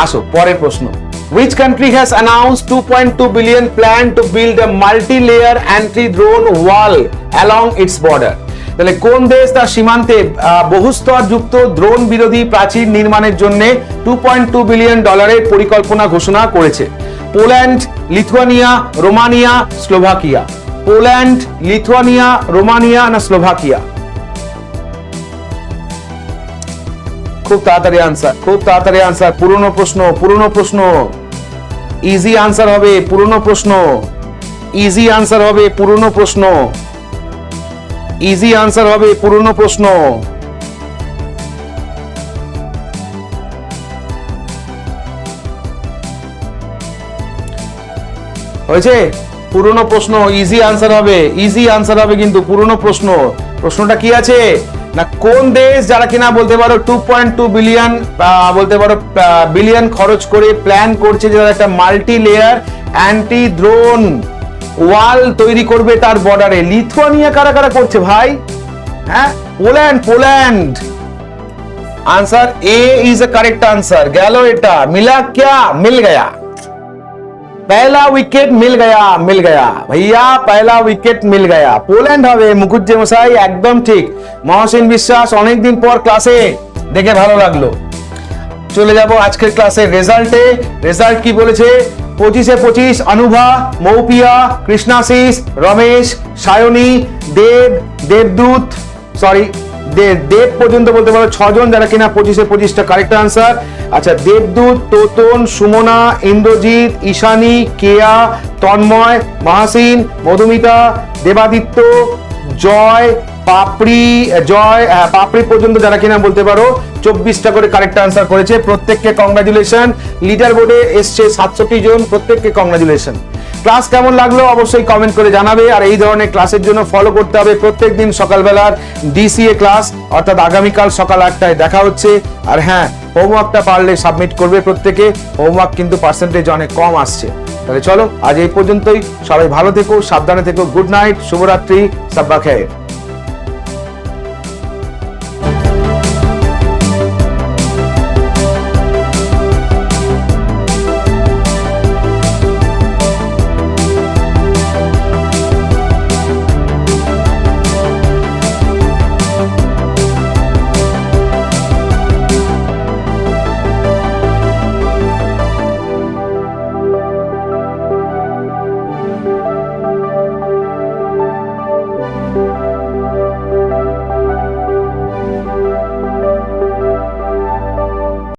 আসো পরের প্রশ্ন। Which country has announced 2.2 billion plan to build a multi-layer anti-drone wall along its border? তাহলে কোন দেশ তার সীমান্তে বহুস্তর যুক্ত ড্রোন বিরোধী প্রাচীর নির্মাণের জন্য $2.2 বিলিয়ন পরিকল্পনা ঘোষণা করেছে? Poland, Lithuania, Romania, Slovakia. Poland, Lithuania, Romania না স্লোভাকিয়া? খুব তাড়াতাড়ি আনসার, খুব তাড়াতাড়ি আনসার। পুরনো প্রশ্ন, পুরনো প্রশ্ন। ইজি আনসার হবে পুরনো প্রশ্ন, ইজি আনসার হবে পুরনো প্রশ্ন, ইজি আনসার হবে পুরনো প্রশ্ন। হয়েছে? পুরনো প্রশ্ন, ইজি আনসার হবে, ইজি আনসার হবে কিন্তু পুরনো প্রশ্ন। প্রশ্নটা কি আছে না, কোন দেশ যারা কিনা বলতে পারো 2.2 বিলিয়ন বলতে পারো বিলিয়ন খরচ করে প্ল্যান করছে যে একটা মাল্টি লেয়ার অ্যান্টি ড্রোন ওয়াল তৈরি করবে তার বর্ডারে? লিথুয়ানিয়া কারা কারা করছে ভাই? হ্যাঁ, Poland, Poland. Answer A is a correct answer. गैलो एटा मिला क्या? मिल गया, पहला विकेट मिल गया, मिल गया भैया, पहला विकेट मिल गया। पोलैंड হবে মুকুজ্জে মশাই, একদম ঠিক। মহসিন বিশ্বাস, অনেকদিন পর ক্লাসে দেখে ভালো লাগলো। চলে যাব আজকের ক্লাসের রেজাল্টে। রেজাল্ট কি বলেছে? 25-25 অনুভা, মৌপিয়া, কৃষ্ণাশিস, রমেশ, সায়নী, দেব, দেবদূত, সরি দেব পর্যন্ত বলতে পারো 6 জন যারা কিনা 25-25টা কারেক্ট আনসার। আচ্ছা, দেবদূত, তোতন, সুমনা, ইন্দ্রজিৎ, ঈশানী, কেয়া, তন্ময়, মহাসিন, মধুমিতা, দেবাদিত্য, জয়, পাপড়ি, জয় পাপড়ি পর্যন্ত যারা কিনা বলতে পারো 24টা করে কারেক্ট আনসার করেছে। প্রত্যেককে কংগ্রাচুলেশন। লিডার বোর্ডে এসছে 67 জন, প্রত্যেককে কংগ্রাচুলেশন। ক্লাস কেমন লাগলো অবশ্যই কমেন্ট করে জানাবে। আর এই ধরনের ক্লাসের জন্য ফলো করতে হবে প্রত্যেকদিন সকালবেলার ডিসিএ ক্লাস, অর্থাৎ আগামীকাল সকাল 8টায় দেখা হচ্ছে। আর হ্যাঁ, হোমওয়ার্কটা পারলে সাবমিট করবে প্রত্যেকে, হোমওয়ার্ক কিন্তু পার্সেন্টেজ অনেক কম আসছে। তাহলে চলো আজ এই পর্যন্তই, সবাই ভালো থেকো, সাবধানে থেকো, গুড নাইট, শুভরাত্রি, সাব্বা খের।